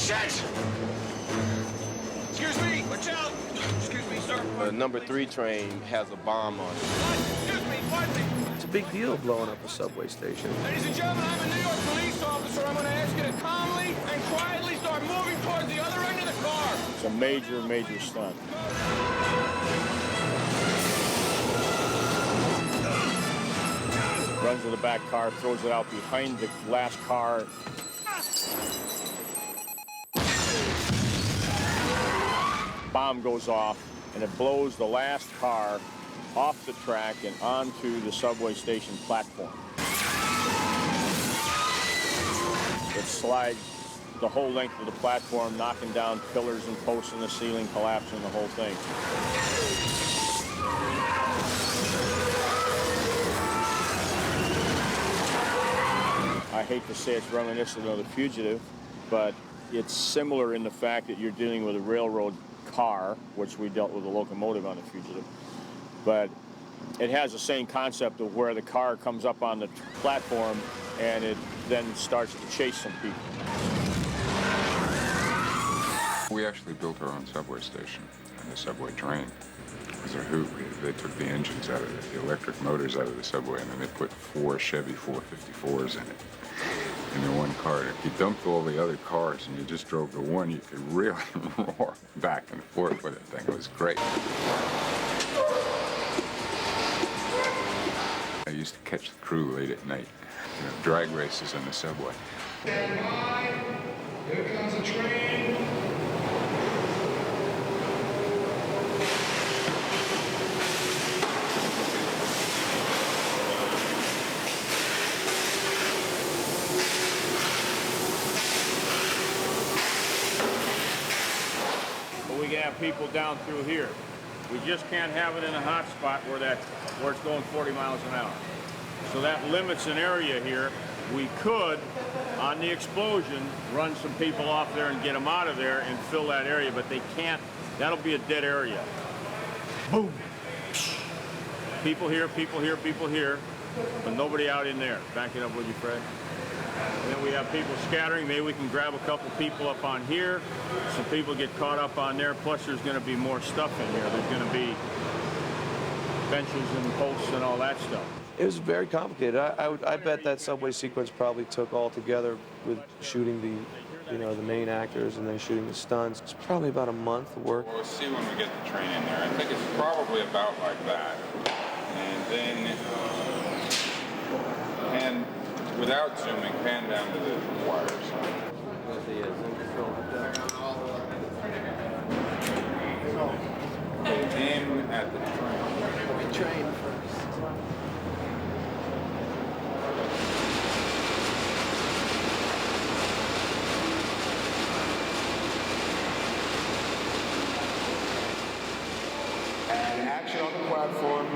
Shit! Excuse me, watch out! Excuse me, sir. The number 3 train has a bomb on it. Excuse me, pardon me. It's a big deal blowing up a subway station. Ladies and gentlemen, I'm a New York police officer. I'm going to ask you to calmly and quietly start moving towards the other end of the car. It's a major, major stunt. Runs to the back car, throws it out behind the last car. Bomb goes off, and it blows the last car off the track and onto the subway station platform. It slides the whole length of the platform, knocking down pillars and posts in the ceiling, collapsing the whole thing. I hate to say it's reminiscent of The Fugitive, but it's similar in the fact that you're dealing with a railroad car, which we dealt with a locomotive on The Fugitive, but it has the same concept of where the car comes up on the platform and it then starts to chase some people. We actually built our own subway station and the subway train. Because they're hoot. They took the engines out of it, the electric motors out of the subway, and then they put 4 Chevy 454s in it. In the one car. If you dumped all the other cars and you just drove the one, you could really roar back and forth with that thing. It was great. I used to catch the crew late at night, drag races on the subway. Stand by. Here comes the train. We can have people down through here. We just can't have it in a hot spot where it's going 40 miles an hour. So that limits an area here. We could, on the explosion, run some people off there and get them out of there and fill that area, but they can't. That'll be a dead area. Boom. People here, people here, people here, but nobody out in there. Back it up, would you, Fred? And then we have people scattering. Maybe we can grab a couple people up on here. Some people get caught up on there. Plus, there's going to be more stuff in here. There's going to be benches and posts and all that stuff. It was very complicated. I bet that subway sequence probably took all together with shooting the main actors and then shooting the stunts. It's probably about a month of work. We'll see when we get the train in there. I think it's probably about like that. And then, and without zooming, pan down to the wires. Aim at the train. And action on the platform.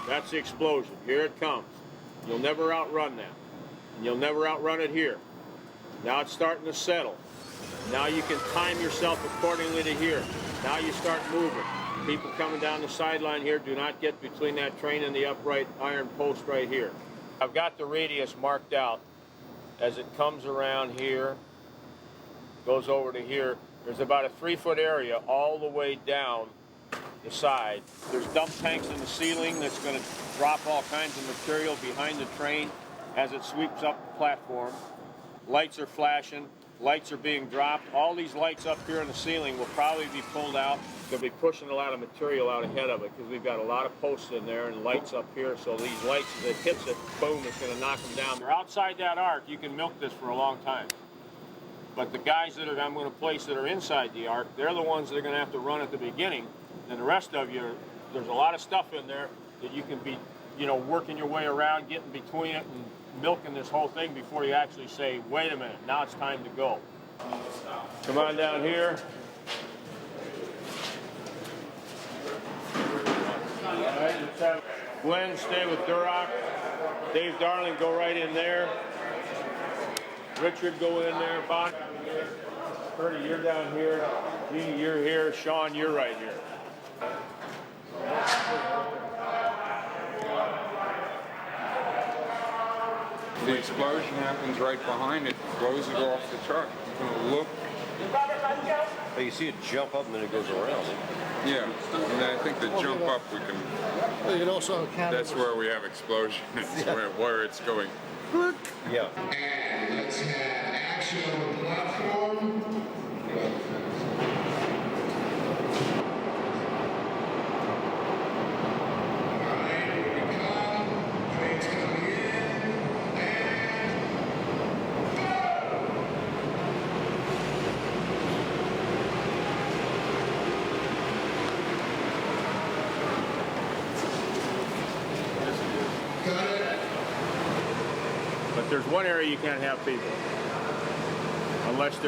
That's the explosion. Here it comes. You'll never outrun that. And you'll never outrun it here. Now it's starting to settle. Now you can time yourself accordingly to here. Now you start moving. People coming down the sideline here, do not get between that train and the upright iron post right here. I've got the radius marked out as it comes around here, goes over to here. There's about a 3-foot area all the way down the side. There's dump tanks in the ceiling that's going to drop all kinds of material behind the train as it sweeps up the platform. Lights are flashing. Lights are being dropped. All these lights up here in the ceiling will probably be pulled out. They'll be pushing a lot of material out ahead of it because we've got a lot of posts in there and lights up here. So these lights, as it hits it, boom, it's going to knock them down. They're outside that arc. You can milk this for a long time. But the guys that I'm going to place that are inside the arc, they're the ones that are going to have to run at the beginning. And the rest of you, there's a lot of stuff in there that you can be, working your way around, getting between it and milking this whole thing before you actually say, wait a minute, now it's time to go. Come on down here. All right, let's have Glenn stay with Durock. Dave Darling, go right in there. Richard, go in there. Bonnie, Bernie, you're down here. Jeannie, you're here. Sean, you're right here. The explosion happens right behind it, blows it off the truck. It's going to look. But you see it jump up and then it goes around. Yeah, and I think the jump up we can. Well, you can also count. That's where we have explosion. It's where it's going. Yeah. And let's have action on the platform. All right, here we come. Train's coming in. And go! Got it. But there's one area you can't have people. Unless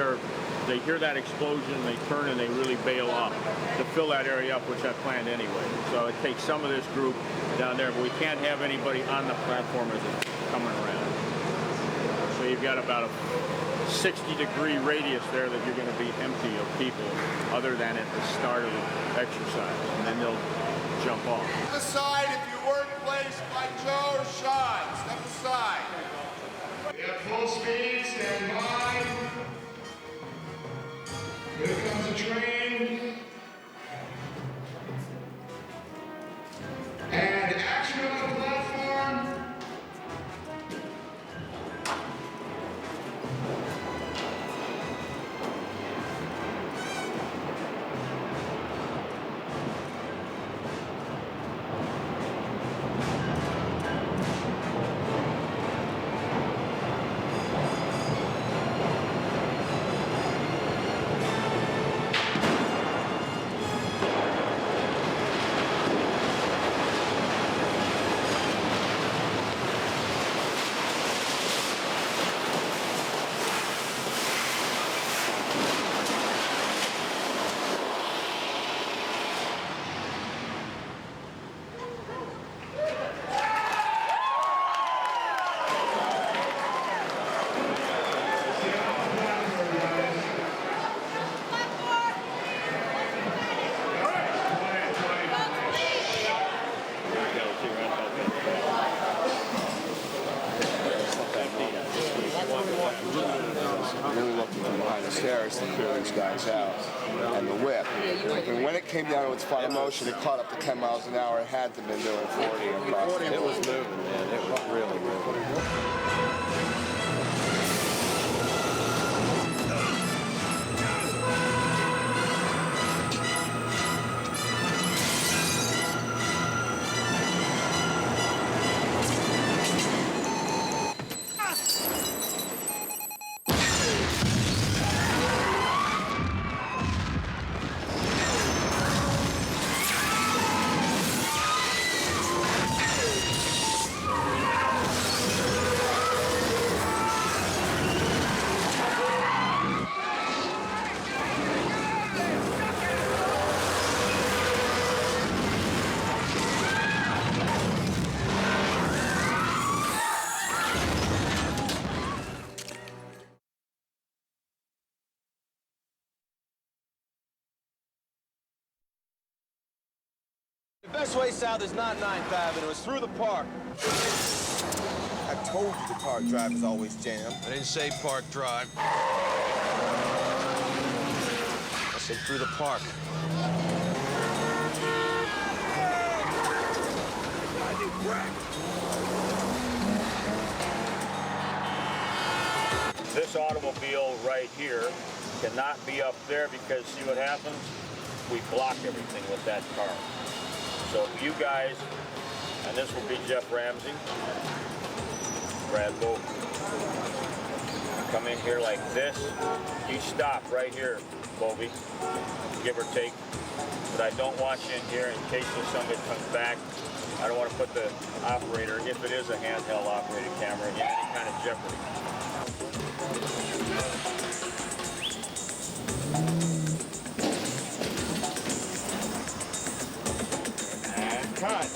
they hear that explosion, they turn and they really bail off to fill that area up, which I planned anyway. So it takes some of this group down there, but we can't have anybody on the platform as it's coming around. So you've got about a 60-degree radius there that you're going to be empty of people other than at the start of the exercise, and then they'll jump off. Step aside if you weren't placed by Joe or Sean. Step aside. We have full speed, stand by. Here comes the train. And action on the platform. Really looking from behind the stairs to clear this guy's house. And the whip. And when it came down to its final motion, it caught up to 10 miles an hour. It had to have been doing 40 across the It was moving, man. It was really moving. The best way south is not 9th Avenue, it's through the park. I told you the park drive is always jammed. I didn't say Park Drive. I said through the park. This automobile right here cannot be up there because see what happens? We block everything with that car. So you guys, and this will be Jeff Ramsey, Brad Bowe, come in here like this. You stop right here, Bobby, give or take. But I don't want you in here in case somebody comes back. I don't want to put the operator, if it is a handheld operated camera, in any kind of jeopardy. And cut.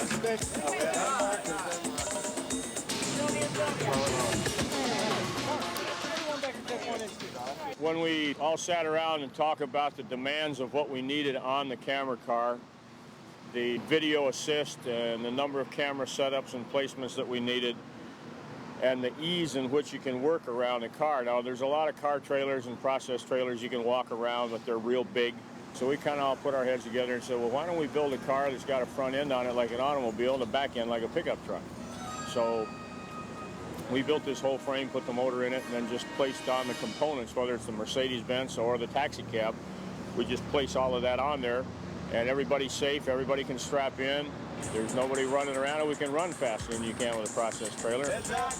when we all sat around and talked about the demands of what we needed on the camera car, the video assist and the number of camera setups and placements that we needed, and the ease in which you can work around a car. Now, there's a lot of car trailers and process trailers you can walk around, but they're real big. So we kind of all put our heads together and said, well, why don't we build a car that's got a front end on it like an automobile and a back end like a pickup truck? So we built this whole frame, put the motor in it, and then just placed on the components, whether it's the Mercedes-Benz or the taxi cab. We just place all of that on there, and everybody's safe, everybody can strap in. There's nobody running around, and we can run faster than you can with a process trailer. Heads up.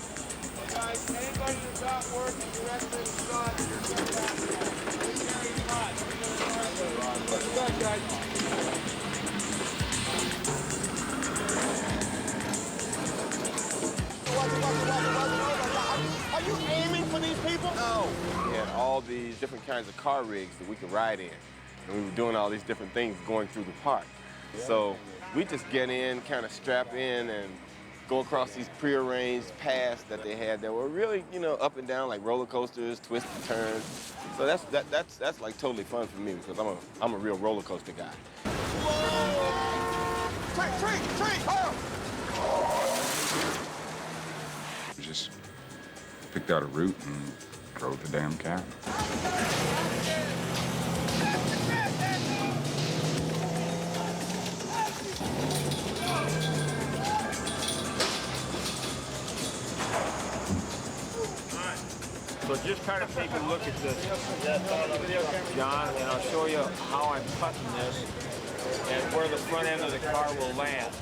Guys, anybody that's not working directly inside, we carry spots. What's that, guys? Are you aiming for these people? No. We had all these different kinds of car rigs that we could ride in. And we were doing all these different things going through the park. So we just get in, kind of strap in, and go across these prearranged paths that they had that were really, you know, up and down like roller coasters, twists and turns. So that's like totally fun for me because I'm a real roller coaster guy. Tree! Oh! We just picked out a route and drove the damn cab. So just kind of take a look at this, John, and I'll show you how I'm cutting this and where the front end of the car will land.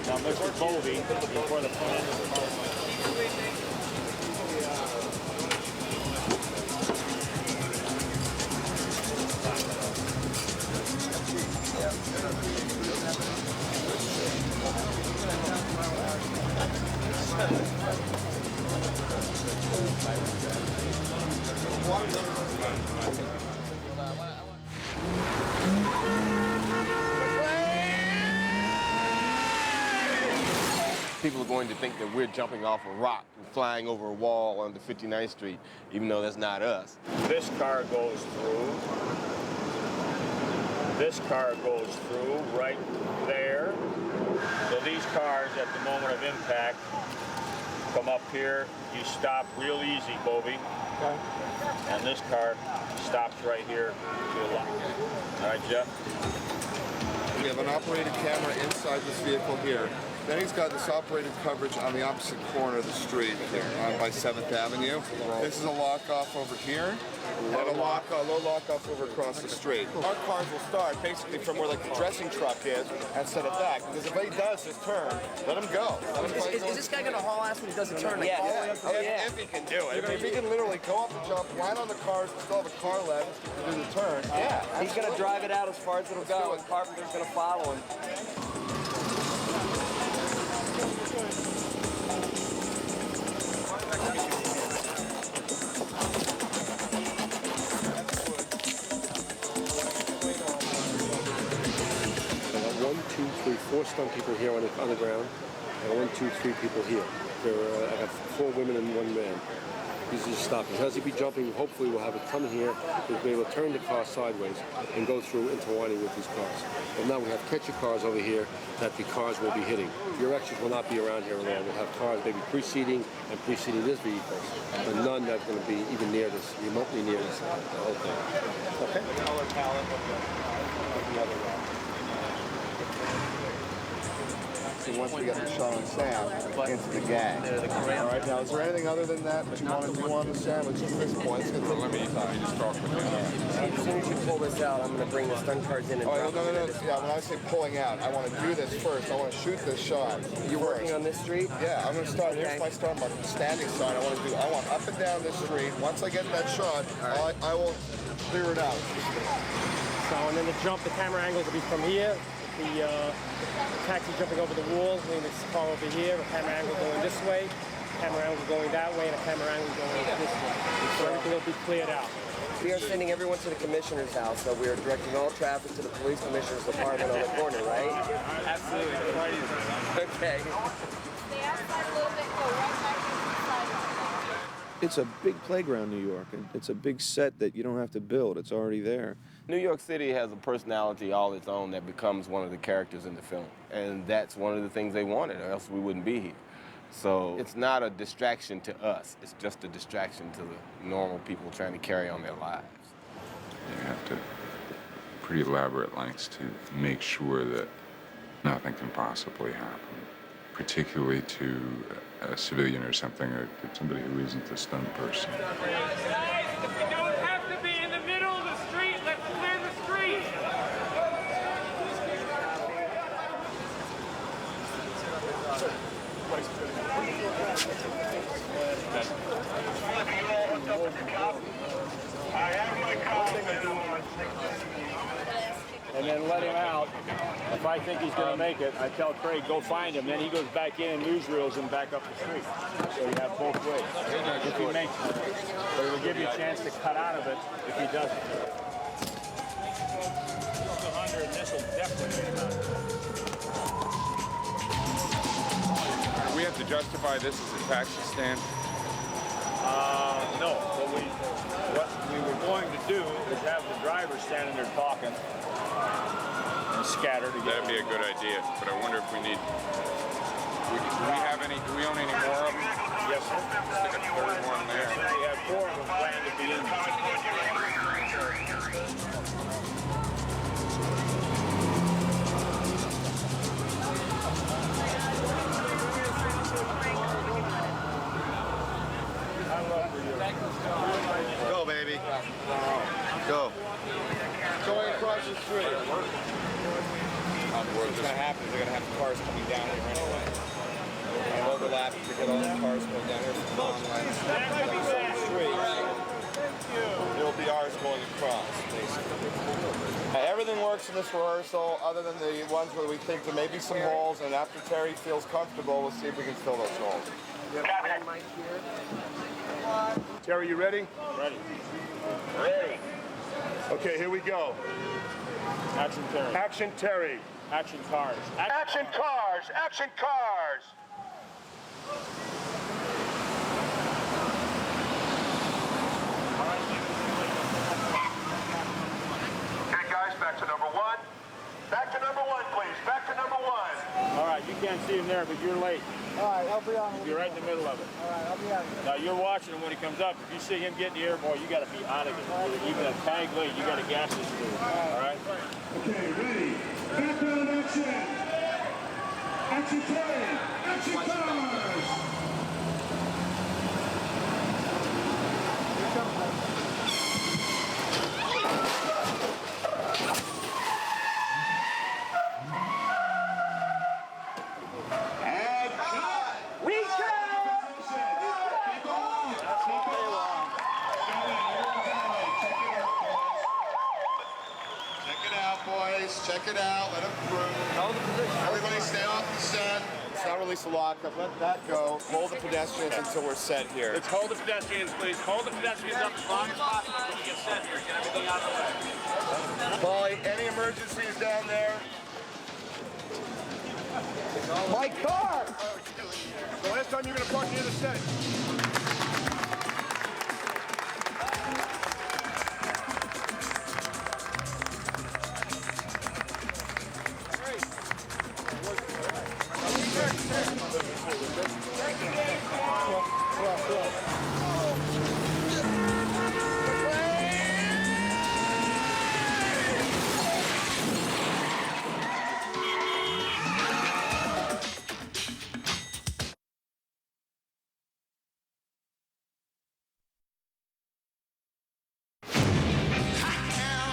Now, Mr. Bovey, before the front end of the car lands. People are going to think that we're jumping off a rock and flying over a wall onto 59th Street, even though that's not us. This car goes through. This car goes through right there. So these cars, at the moment of impact, come up here. You stop real easy, Bovey. Okay. And this car stops right here to the left. All right, Jeff? We have an operated camera inside this vehicle here. Then he's got this operated coverage on the opposite corner of the street by 7th Avenue. This is a lock-off over here, and a low lock-off over across the street. Our cars will start basically from where like the dressing truck is and set it back. Because if he does just turn, let him go. Is this guy going to haul ass when he doesn't turn? Yeah. If he can do it. If he can literally go up and jump, land on the cars, and still have a car left to do the turn. Yeah. He's going to drive it out as far as it'll go, and Carpenter's going to follow him. Four stunt people here on the ground, and 1, 2, 3 people here. I have 4 women and 1 man. He's just stopping. As he be jumping, hopefully we'll have it come here, we'll be able to turn the car sideways and go through intertwining with these cars. But now we have catcher cars over here that the cars will be hitting. Your extras will not be around here alone. We'll have cars maybe preceding this vehicle, but none that's going to be even near this, remotely near this whole thing. Okay? Color palette of the other one. Once we get the shot on Sam, into the gang. All right, now is there anything other than that you want to do on the Sam? It's just this point. Well, let me just talk with him. As soon as you pull this out, I'm going to bring the stunt cars in and drop them into this. Yeah, when I say pulling out, I want to do this first. I want to shoot this shot. You're working on this street? Yeah, I'm going to start. Here's my start mark. The standing side. I want up and down this street. Once I get that shot, I will clear it out. So, and then the jump, the camera angles will be from here. The taxi jumping over the wall, and this car over here, a camera angle going this way, camera angle going that way, and a camera angle going this way. So everything will be cleared out. We are sending everyone to the commissioner's house, so we are directing all traffic to the police commissioner's department on the corner, right? Absolutely. Okay. They outside a little bit, go right back to the side. It's a big playground, New York, and it's a big set that you don't have to build. It's already there. New York City has a personality all its own that becomes one of the characters in the film. And that's one of the things they wanted, or else we wouldn't be here. So it's not a distraction to us. It's just a distraction to the normal people trying to carry on their lives. You have to pretty elaborate lengths to make sure that nothing can possibly happen, particularly to a civilian or something, or somebody who isn't a stunt person. Guys, we don't have to be in the middle of the street. Let's clear the street. And then let him out. If I think he's going to make it, I tell Craig, go find him. Then he goes back in and newsreels him back up the street. So you have both ways. If he makes it. But it will give you a chance to cut out of it if he doesn't. 100, and this will definitely get him out. We have to justify this as a taxi stand. No. What we were going to do is have the driver standing there talking and scattered. That'd be a good idea, but I wonder if we need. Do we own any more of them? Yes, sir. Stick a third one there. We have 4 of them planned to be in. Go, baby. Go. Going across the street. What's going to happen is they're going to have cars coming down here anyway. They're going to overlap to get all the cars going down here from long lines. Down the street. It'll be ours going across, basically. Everything works in this rehearsal other than the ones where we think there may be some holes, and after Terry feels comfortable, we'll see if we can fill those holes. Terry, you ready? Ready. Ready. Okay, here we go. Action Terry. Action Terry. Action cars. Action cars. Action cars. Okay, guys, back to number 1. Back to number 1, please. Back to number 1. All right, you can't see him there, but you're late. All right, I'll be on. You're right in the middle of it. All right, I'll be on. Now you're watching him when he comes up. If you see him get in the air, boy, you got to be on it. Even a tag late, you got to gas this dude. All right? Okay, ready. Background action. Action Terry. Action cars. Check it out, let him through. Everybody stay off the set. Let's not release the lockup, let that go. Hold the pedestrians until we're set here. Let's hold the pedestrians, please. Hold the pedestrians up as long as possible when you get set here. Get everything out of the way. Paulie, any emergencies down there? My car! The last time you're going to park near the set.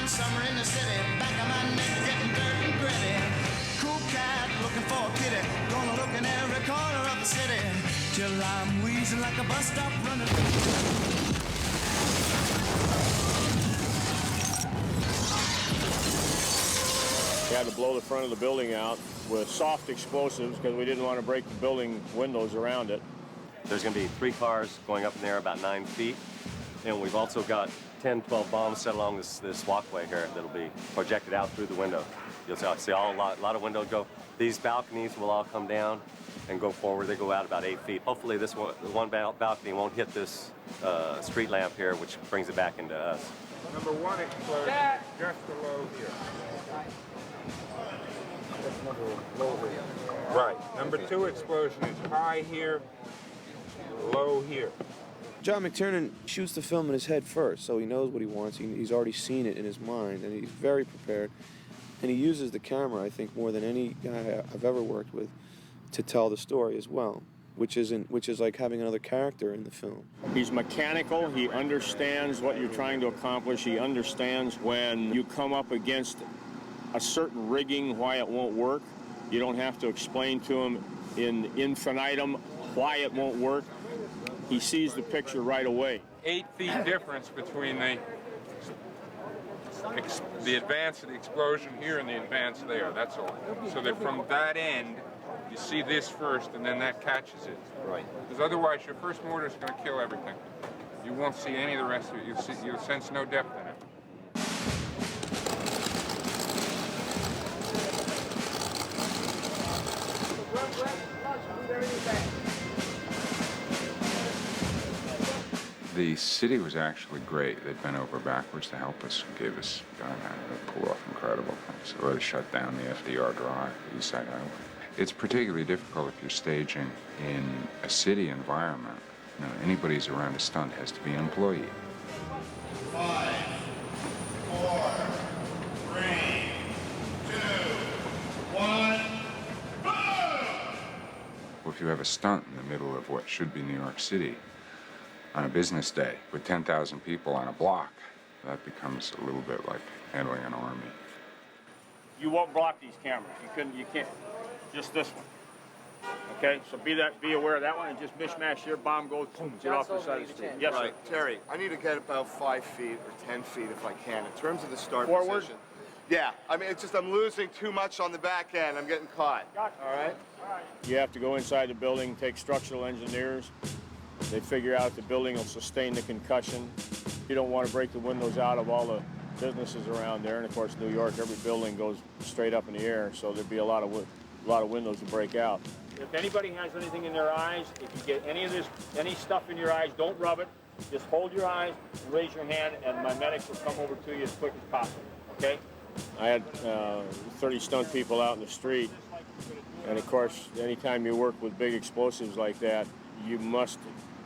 Summer in the city, back of my neck getting dirt and gritty. Cool cat looking for a kitty, gonna look in every corner of the city till I'm wheezing like a bus stop running. We had to blow the front of the building out with soft explosives because we didn't want to break the building windows around it. There's going to be 3 cars going up in there about 9 feet, and we've also got 10, 12 bombs set along this walkway here that'll be projected out through the window. You'll see a lot of windows go These balconies will all come down and go forward. They go out about 8 feet. Hopefully this one balcony won't hit this street lamp here, which brings it back into us. Number 1 explosion just below here. Right. Number 2 explosion is high here, low here. John McTiernan shoots the film in his head first, so he knows what he wants. He's already seen it in his mind, and he's very prepared. And he uses the camera, I think, more than any guy I've ever worked with, to tell the story as well, which is like having another character in the film. He's mechanical. He understands what you're trying to accomplish. He understands when you come up against a certain rigging, why it won't work. You don't have to explain to him in infinitum why it won't work. He sees the picture right away. 8 feet difference between the advance of the explosion here and the advance there, that's all. So that from that end, you see this first and then that catches it. Right. Because otherwise your first mortar is going to kill everything. You won't see any of the rest of it. You'll sense no depth in it. The city was actually great. They'd bent over backwards to help us and gave us, pull off incredible things. So they shut down the FDR Drive, the East Side Highway. It's particularly difficult if you're staging in a city environment. You know, anybody who's around a stunt has to be an employee. 5, 4, 3, 2, 1, boom! Well, if you have a stunt in the middle of what should be New York City, on a business day with 10,000 people on a block, that becomes a little bit like handling an army. You won't block these cameras. You can't. Just this one. Okay, so be aware of that one, and just mishmash here. Bomb goes, boom, get off the side of the street. Yes, right. sir. Terry, I need to get about 5 feet or 10 feet if I can. In terms of the start Forward? position. Yeah, I mean, it's just I'm losing too much on the back end. I'm getting caught. Gotcha. All right? You have to go inside the building, take structural engineers. They figure out the building will sustain the concussion. You don't want to break the windows out of all the businesses around there. And of course, New York, every building goes straight up in the air, so there'd be a lot of windows to break out. If anybody has anything in their eyes, if you get any stuff in your eyes, don't rub it. Just hold your eyes and raise your hand, and my medics will come over to you as quick as possible, okay? I had 30 stunt people out in the street, and of course, anytime you work with big explosives like that, you must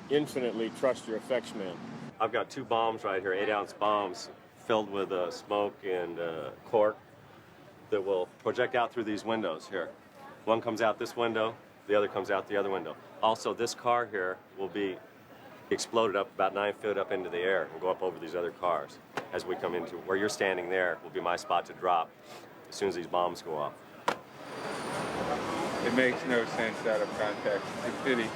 infinitely trust your effects man. I've got 2 bombs right here, 8-ounce bombs, filled with smoke and cork that will project out through these windows here. One comes out this window, the other comes out the other window. Also, this car here will be exploded up about 9 feet up into the air and go up over these other cars. As we come into where you're standing there will be my spot to drop as soon as these bombs go off. It makes no sense out of context. It's a pity.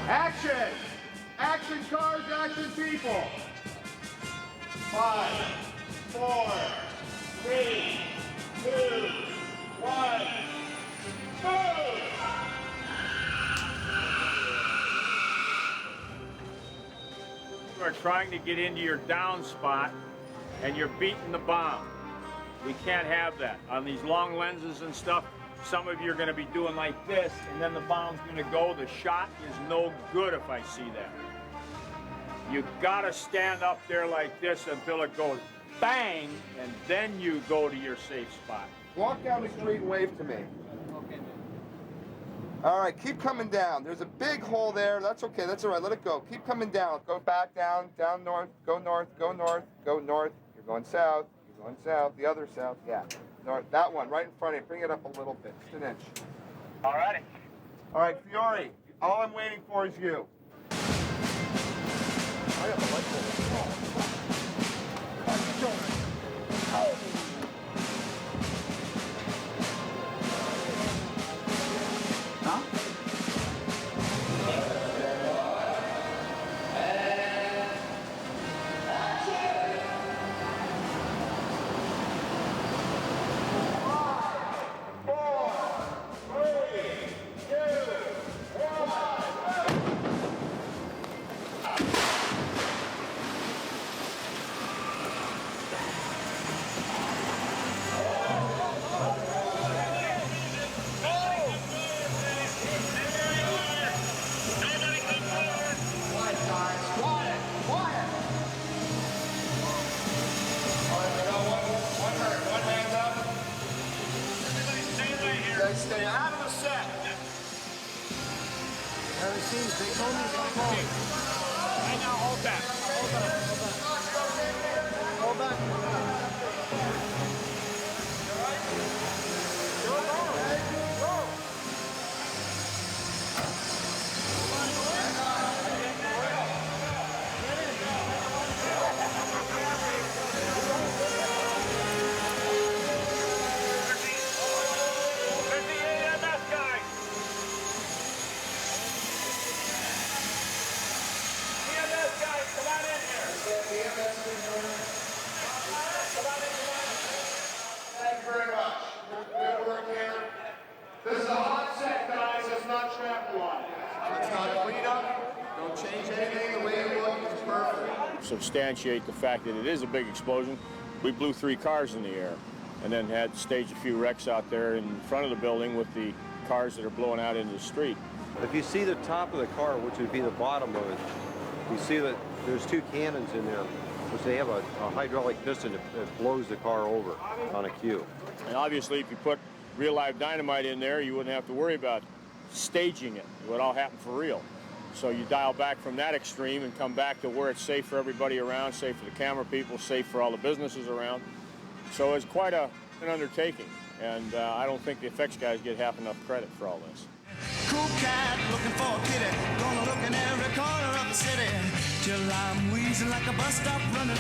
Action! Action cars, action people! 5, 4, 3, 2, 1, boom! You are trying to get into your down spot, and you're beating the bomb. We can't have that. On these long lenses and stuff, some of you are going to be doing like this, and then the bomb's going to go. The shot is no good if I see that. You got to stand up there like this until it goes bang, and then you go to your safe spot. Walk down the street and wave to me. All right, keep coming down. There's a big hole there. That's okay. That's all right. Let it go. Keep coming down. Go back down, down north, go north, go north, go north. You're going south. You're going south. The other south. Yeah. North. That one right in front of you. Bring it up a little bit. Just an inch. All righty. All right, Fiore. All I'm waiting for is you. I got the light bulb. Right now, hold back. Hold back. Thank you very much. Good work here. This is a hot set, guys. It's not triathlon. It's not cleanup. Don't change anything. The way it looks is perfect. Substantiate the fact that it is a big explosion, we blew 3 cars in the air and then had to stage a few wrecks out there in front of the building with the cars that are blowing out into the street. If you see the top of the car, which would be the bottom of it, you see that there's 2 cannons in there, which they have a hydraulic piston that blows the car over on a cue. And obviously, if you put real live dynamite in there, you wouldn't have to worry about staging it. It would all happen for real. So you dial back from that extreme and come back to where it's safe for everybody around, safe for the camera people, safe for all the businesses around. So it's quite an undertaking, and I don't think the effects guys get half enough credit for all this. Cool cat looking for a kitty. Gonna look in every corner of the city till I'm wheezing like a bus stop running.